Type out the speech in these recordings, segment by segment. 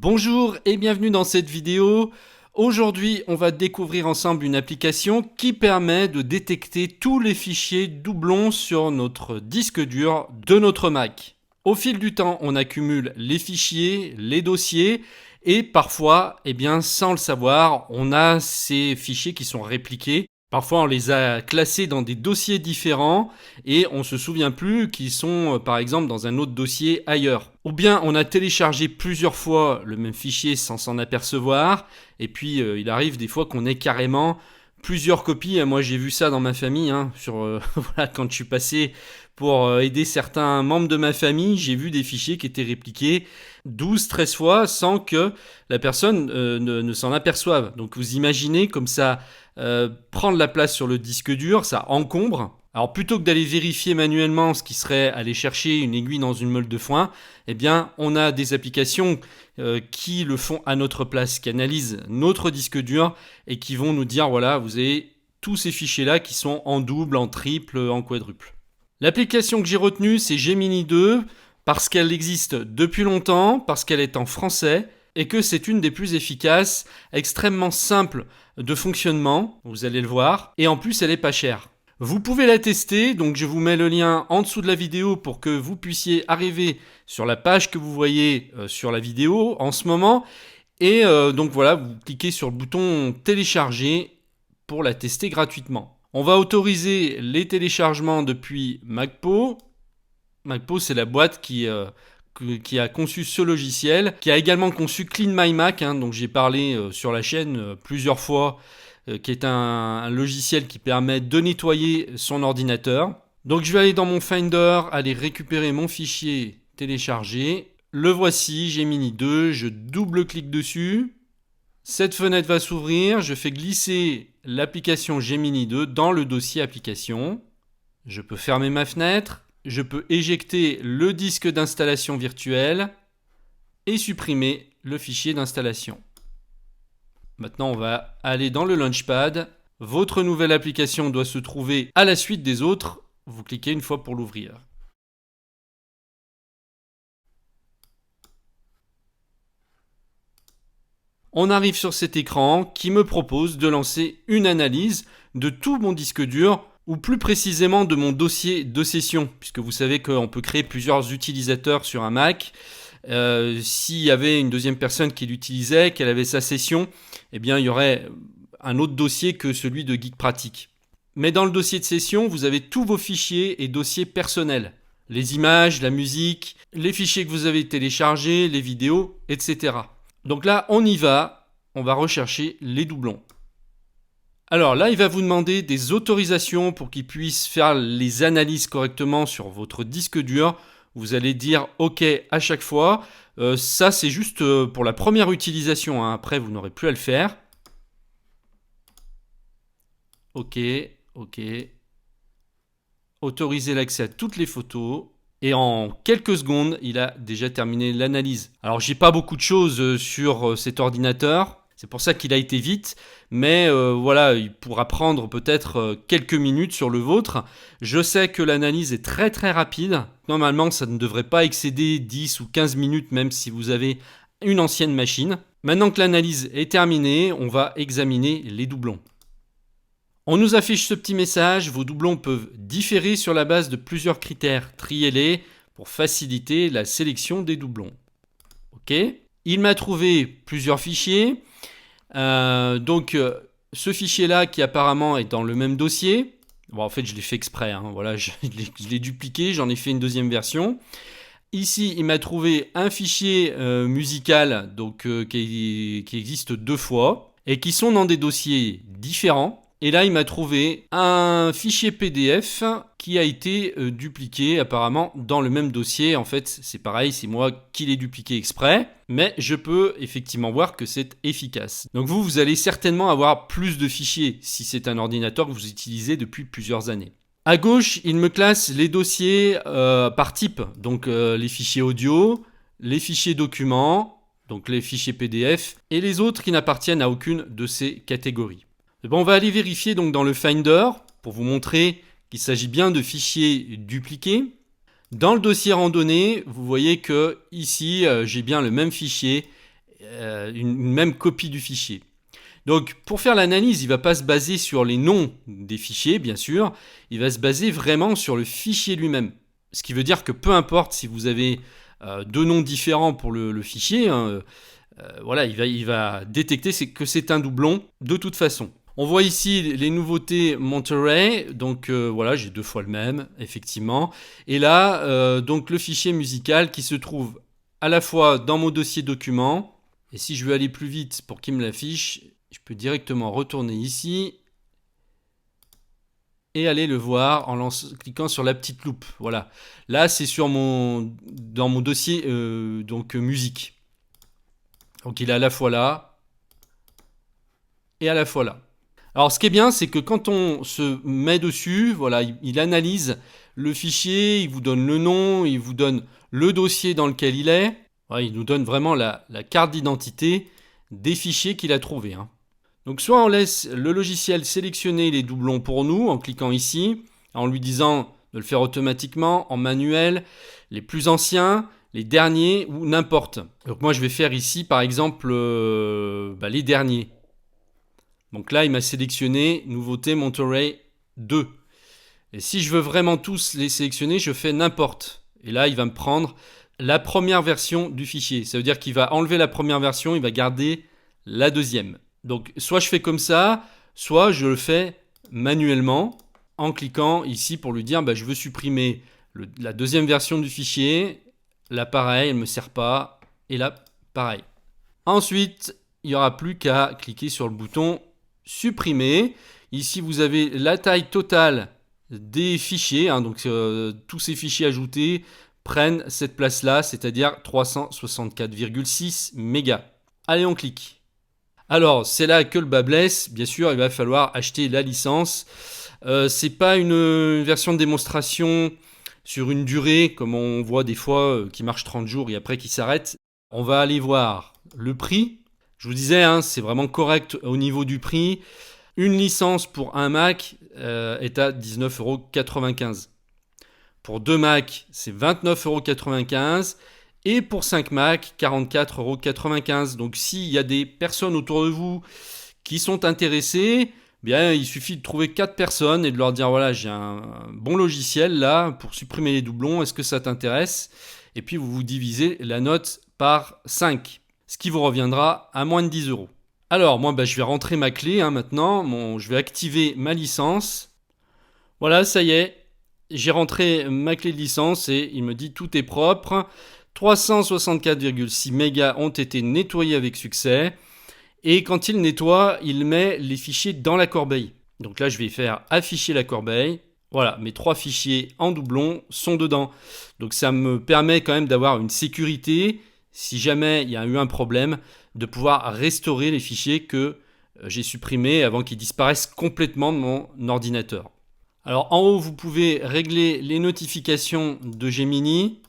Bonjour et bienvenue dans cette vidéo. Aujourd'hui, on va découvrir ensemble une application qui permet de détecter tous les fichiers doublons sur notre disque dur de notre Mac. Au fil du temps, on accumule les fichiers, les dossiers et parfois, sans le savoir, on a ces fichiers qui sont répliqués. Parfois, on les a classés dans des dossiers différents et on ne se souvient plus qu'ils sont, par exemple, dans un autre dossier ailleurs. Ou bien, on a téléchargé plusieurs fois le même fichier sans s'en apercevoir. Et puis, il arrive des fois qu'on ait carrément plusieurs copies. Moi, j'ai vu ça dans ma famille. Voilà, quand je suis passé pour aider certains membres de ma famille, j'ai vu des fichiers qui étaient répliqués 12-13 fois sans que la personne ne s'en aperçoive. Donc, vous imaginez comme ça... prendre la place sur le disque dur, ça encombre. Alors plutôt que d'aller vérifier manuellement ce qui serait aller chercher une aiguille dans une meule de foin, on a des applications qui le font à notre place, qui analysent notre disque dur et qui vont nous dire voilà, vous avez tous ces fichiers-là qui sont en double, en triple, en quadruple. L'application que j'ai retenue, c'est Gemini 2 parce qu'elle existe depuis longtemps, parce qu'elle est en français et que c'est une des plus efficaces, extrêmement simple de fonctionnement, vous allez le voir, et en plus elle est pas chère. Vous pouvez la tester, donc je vous mets le lien en dessous de la vidéo pour que vous puissiez arriver sur la page que vous voyez sur la vidéo en ce moment, et donc voilà, vous cliquez sur le bouton télécharger pour la tester gratuitement. On va autoriser les téléchargements depuis MacPo. MacPo, c'est la boîte qui a conçu ce logiciel, qui a également conçu Clean My Mac, dont j'ai parlé sur la chaîne plusieurs fois, qui est un logiciel qui permet de nettoyer son ordinateur. Donc je vais aller dans mon Finder, aller récupérer mon fichier téléchargé. Le voici, Gemini 2, je double-clique dessus. Cette fenêtre va s'ouvrir, je fais glisser l'application Gemini 2 dans le dossier application. Je peux fermer ma fenêtre. Je peux éjecter le disque d'installation virtuelle et supprimer le fichier d'installation. Maintenant, on va aller dans le Launchpad. Votre nouvelle application doit se trouver à la suite des autres. Vous cliquez une fois pour l'ouvrir. On arrive sur cet écran qui me propose de lancer une analyse de tout mon disque dur, ou plus précisément de mon dossier de session, puisque vous savez qu'on peut créer plusieurs utilisateurs sur un Mac. S'il y avait une deuxième personne qui l'utilisait, qu'elle avait sa session, il y aurait un autre dossier que celui de Geek Pratique. Mais dans le dossier de session, vous avez tous vos fichiers et dossiers personnels. Les images, la musique, les fichiers que vous avez téléchargés, les vidéos, etc. Donc là, on y va, on va rechercher les doublons. Alors là, il va vous demander des autorisations pour qu'il puisse faire les analyses correctement sur votre disque dur. Vous allez dire OK à chaque fois. Ça, c'est juste pour la première utilisation. Après, vous n'aurez plus à le faire. OK. Autoriser l'accès à toutes les photos. Et en quelques secondes, il a déjà terminé l'analyse. Alors, j'ai pas beaucoup de choses sur cet ordinateur. C'est pour ça qu'il a été vite, mais voilà, il pourra prendre peut-être quelques minutes sur le vôtre. Je sais que l'analyse est très très rapide. Normalement, ça ne devrait pas excéder 10 ou 15 minutes, même si vous avez une ancienne machine. Maintenant que l'analyse est terminée, on va examiner les doublons. On nous affiche ce petit message. Vos doublons peuvent différer sur la base de plusieurs critères. Triez-les pour faciliter la sélection des doublons. OK. Il m'a trouvé plusieurs fichiers. Ce fichier-là qui apparemment est dans le même dossier. Bon, en fait, je l'ai fait exprès. Voilà, je l'ai dupliqué, j'en ai fait une deuxième version. Ici, il m'a trouvé un fichier musical qui existe deux fois et qui sont dans des dossiers différents. Et là, il m'a trouvé un fichier PDF qui a été dupliqué apparemment dans le même dossier. En fait, c'est pareil, c'est moi qui l'ai dupliqué exprès. Mais je peux effectivement voir que c'est efficace. Donc vous allez certainement avoir plus de fichiers si c'est un ordinateur que vous utilisez depuis plusieurs années. À gauche, il me classe les dossiers par type. Donc les fichiers audio, les fichiers documents, donc les fichiers PDF, et les autres qui n'appartiennent à aucune de ces catégories. Bon, on va aller vérifier donc dans le Finder pour vous montrer qu'il s'agit bien de fichiers dupliqués. Dans le dossier randonnée, vous voyez que ici, j'ai bien le même fichier une même copie du fichier. Donc pour faire l'analyse, il ne va pas se baser sur les noms des fichiers, bien sûr, il va se baser vraiment sur le fichier lui-même. Ce qui veut dire que peu importe si vous avez deux noms différents pour le fichier, hein, voilà, il va détecter que c'est un doublon de toute façon. On voit ici les nouveautés Monterey, donc voilà, j'ai deux fois le même, effectivement. Et là, donc le fichier musical qui se trouve à la fois dans mon dossier document, et si je veux aller plus vite pour qu'il me l'affiche, je peux directement retourner ici et aller le voir en cliquant sur la petite loupe. Voilà, là c'est dans mon dossier donc musique. Donc il est à la fois là et à la fois là. Alors ce qui est bien, c'est que quand on se met dessus, voilà, il analyse le fichier, il vous donne le nom, il vous donne le dossier dans lequel il est. Voilà, il nous donne vraiment la carte d'identité des fichiers qu'il a trouvés, hein. Donc soit on laisse le logiciel sélectionner les doublons pour nous en cliquant ici, en lui disant de le faire automatiquement, en manuel, les plus anciens, les derniers ou n'importe. Donc moi je vais faire ici par exemple les derniers. Donc là il m'a sélectionné nouveauté Monterey 2. Et si je veux vraiment tous les sélectionner, je fais n'importe. Et là il va me prendre la première version du fichier. Ça veut dire qu'il va enlever la première version, il va garder la deuxième. Donc soit je fais comme ça, soit je le fais manuellement en cliquant ici pour lui dire je veux supprimer la deuxième version du fichier. Là pareil, elle ne me sert pas. Et là pareil. Ensuite, il n'y aura plus qu'à cliquer sur le bouton supprimer. Ici vous avez la taille totale des fichiers. Hein, donc tous ces fichiers ajoutés prennent cette place-là, c'est-à-dire 364,6 mégas. Allez, on clique. Alors, c'est là que le bas blesse. Bien sûr, il va falloir acheter la licence. C'est pas une version de démonstration sur une durée, comme on voit des fois, qui marche 30 jours et après qui s'arrête. On va aller voir le prix. Je vous disais, hein, c'est vraiment correct au niveau du prix. Une licence pour un Mac est à 19,95 €. Pour 2 Mac, c'est 29,95 €. Et pour 5 Mac, 44,95 €. Donc s'il y a des personnes autour de vous qui sont intéressées, bien, il suffit de trouver 4 personnes et de leur dire voilà, j'ai un bon logiciel là pour supprimer les doublons, est-ce que ça t'intéresse? Et puis vous divisez la note par 5, ce qui vous reviendra à moins de 10 €. Alors moi je vais rentrer ma clé maintenant, je vais activer ma licence. Voilà, ça y est, j'ai rentré ma clé de licence et il me dit tout est propre. 364,6 mégas ont été nettoyés avec succès. Et quand il nettoie, il met les fichiers dans la corbeille. Donc là, je vais faire afficher la corbeille. Voilà, mes 3 fichiers en doublon sont dedans. Donc ça me permet quand même d'avoir une sécurité, si jamais il y a eu un problème, de pouvoir restaurer les fichiers que j'ai supprimés avant qu'ils disparaissent complètement de mon ordinateur. Alors en haut, vous pouvez régler les notifications de Gemini.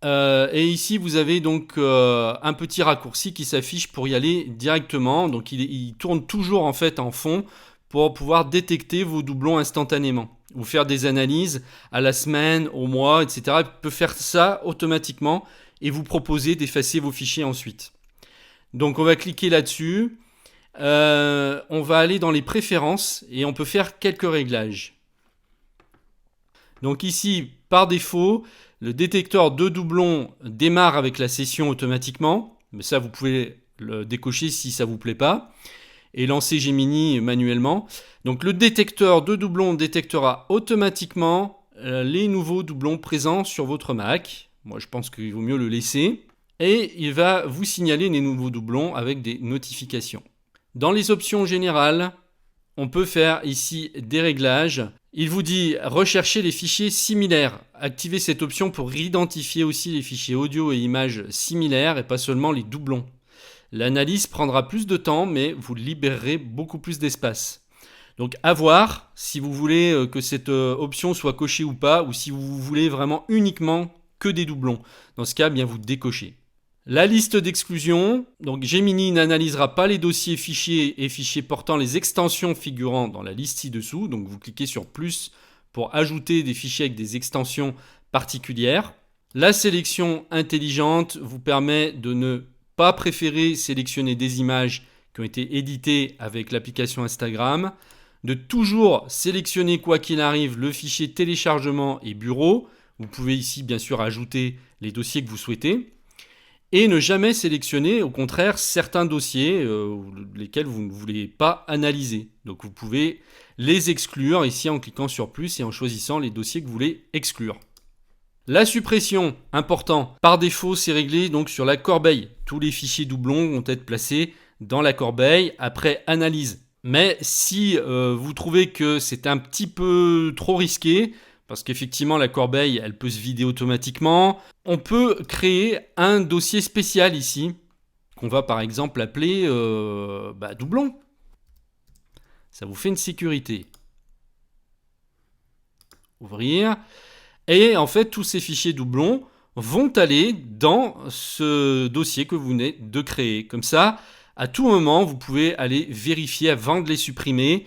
Et ici, vous avez donc un petit raccourci qui s'affiche pour y aller directement. Donc il tourne toujours en fait en fond pour pouvoir détecter vos doublons instantanément ou faire des analyses à la semaine, au mois, etc. Il peut faire ça automatiquement et vous proposer d'effacer vos fichiers ensuite. Donc on va cliquer là-dessus. On va aller dans les préférences et on peut faire quelques réglages. Donc ici, par défaut, le détecteur de doublons démarre avec la session automatiquement. Mais ça, vous pouvez le décocher si ça ne vous plaît pas. Et lancer Gemini manuellement. Donc le détecteur de doublons détectera automatiquement les nouveaux doublons présents sur votre Mac. Moi, je pense qu'il vaut mieux le laisser. Et il va vous signaler les nouveaux doublons avec des notifications. Dans les options générales, on peut faire ici des réglages. Il vous dit rechercher les fichiers similaires. Activez cette option pour identifier aussi les fichiers audio et images similaires et pas seulement les doublons. L'analyse prendra plus de temps, mais vous libérerez beaucoup plus d'espace. Donc à voir si vous voulez que cette option soit cochée ou pas, ou si vous voulez vraiment uniquement que des doublons. Dans ce cas, bien vous décochez. La liste d'exclusion, donc Gemini n'analysera pas les dossiers fichiers et fichiers portant les extensions figurant dans la liste ci-dessous. Donc vous cliquez sur plus pour ajouter des fichiers avec des extensions particulières. La sélection intelligente vous permet de ne pas préférer sélectionner des images qui ont été éditées avec l'application Instagram, de toujours sélectionner quoi qu'il arrive le fichier téléchargement et bureau. Vous pouvez ici bien sûr ajouter les dossiers que vous souhaitez. Et ne jamais sélectionner au contraire certains dossiers lesquels vous ne voulez pas analyser. Donc vous pouvez les exclure ici en cliquant sur plus et en choisissant les dossiers que vous voulez exclure. La suppression, important, par défaut c'est réglé donc sur la corbeille. Tous les fichiers doublons vont être placés dans la corbeille après analyse. Mais si vous trouvez que c'est un petit peu trop risqué, parce qu'effectivement la corbeille elle peut se vider automatiquement, on peut créer un dossier spécial ici, qu'on va par exemple appeler doublon. Ça vous fait une sécurité. Ouvrir. Et en fait tous ces fichiers doublons vont aller dans ce dossier que vous venez de créer. Comme ça, à tout moment, vous pouvez aller vérifier avant de les supprimer.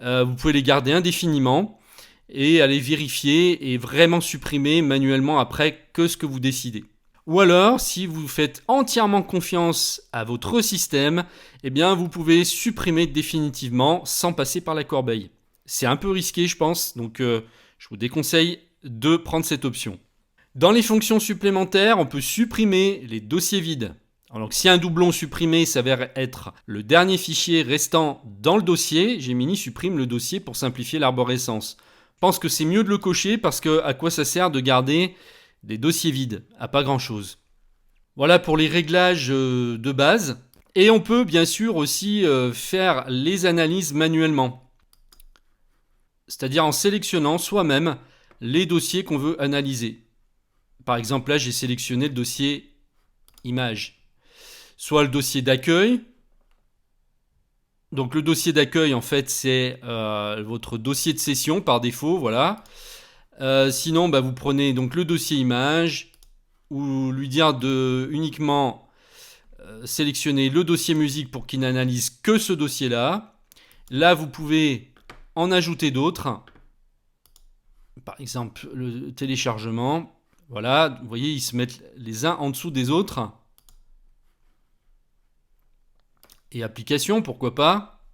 Vous pouvez les garder indéfiniment et aller vérifier et vraiment supprimer manuellement après que ce que vous décidez. Ou alors, si vous faites entièrement confiance à votre système, eh bien vous pouvez supprimer définitivement sans passer par la corbeille. C'est un peu risqué, je pense, donc je vous déconseille de prendre cette option. Dans les fonctions supplémentaires, on peut supprimer les dossiers vides. Alors, si un doublon supprimé s'avère être le dernier fichier restant dans le dossier, Gemini supprime le dossier pour simplifier l'arborescence. Je pense que c'est mieux de le cocher parce que à quoi ça sert de garder des dossiers vides? À pas grand chose. Voilà pour les réglages de base. Et on peut bien sûr aussi faire les analyses manuellement. C'est-à-dire en sélectionnant soi-même les dossiers qu'on veut analyser. Par exemple là j'ai sélectionné le dossier image. Soit le dossier d'accueil. Donc le dossier d'accueil en fait c'est votre dossier de session par défaut, voilà. Sinon vous prenez donc le dossier image ou lui dire de uniquement sélectionner le dossier musique pour qu'il n'analyse que ce dossier là. Là vous pouvez en ajouter d'autres. Par exemple le téléchargement. Voilà, vous voyez ils se mettent les uns en dessous des autres. Et application, pourquoi pas.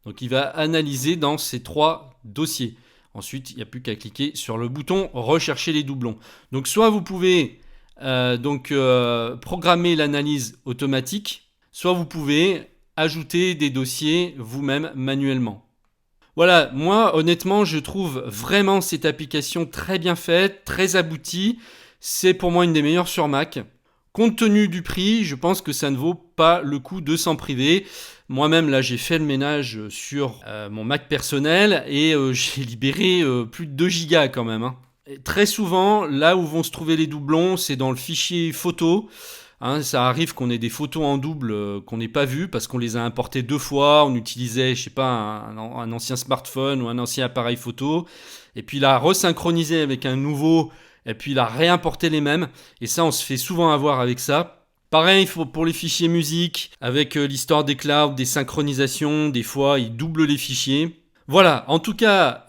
Donc il va analyser dans ces 3 dossiers. Ensuite, il n'y a plus qu'à cliquer sur le bouton rechercher les doublons. Donc soit vous pouvez programmer l'analyse automatique, soit vous pouvez ajouter des dossiers vous-même manuellement. Voilà, moi honnêtement je trouve vraiment cette application très bien faite, très aboutie. C'est pour moi une des meilleures sur Mac. Compte tenu du prix, je pense que ça ne vaut pas le coup de s'en priver. Moi-même, là, j'ai fait le ménage sur mon Mac personnel et j'ai libéré plus de 2 gigas quand même. Et très souvent, là où vont se trouver les doublons, c'est dans le fichier photo. Ça arrive qu'on ait des photos en double qu'on n'ait pas vues parce qu'on les a importées 2 fois. On utilisait, je sais pas, un ancien smartphone ou un ancien appareil photo. Et puis il a resynchronisé avec un nouveau. Et puis il a réimporté les mêmes. Et ça, on se fait souvent avoir avec ça. Pareil, il faut pour les fichiers musique, avec l'histoire des clouds, des synchronisations, des fois, il double les fichiers. Voilà, en tout cas,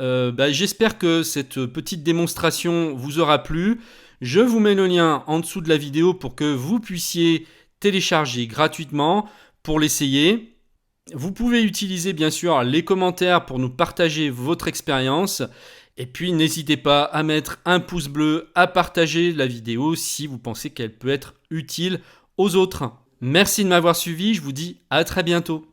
j'espère que cette petite démonstration vous aura plu. Je vous mets le lien en dessous de la vidéo pour que vous puissiez télécharger gratuitement pour l'essayer. Vous pouvez utiliser bien sûr les commentaires pour nous partager votre expérience. Et puis n'hésitez pas à mettre un pouce bleu, à partager la vidéo si vous pensez qu'elle peut être utile aux autres. Merci de m'avoir suivi, je vous dis à très bientôt.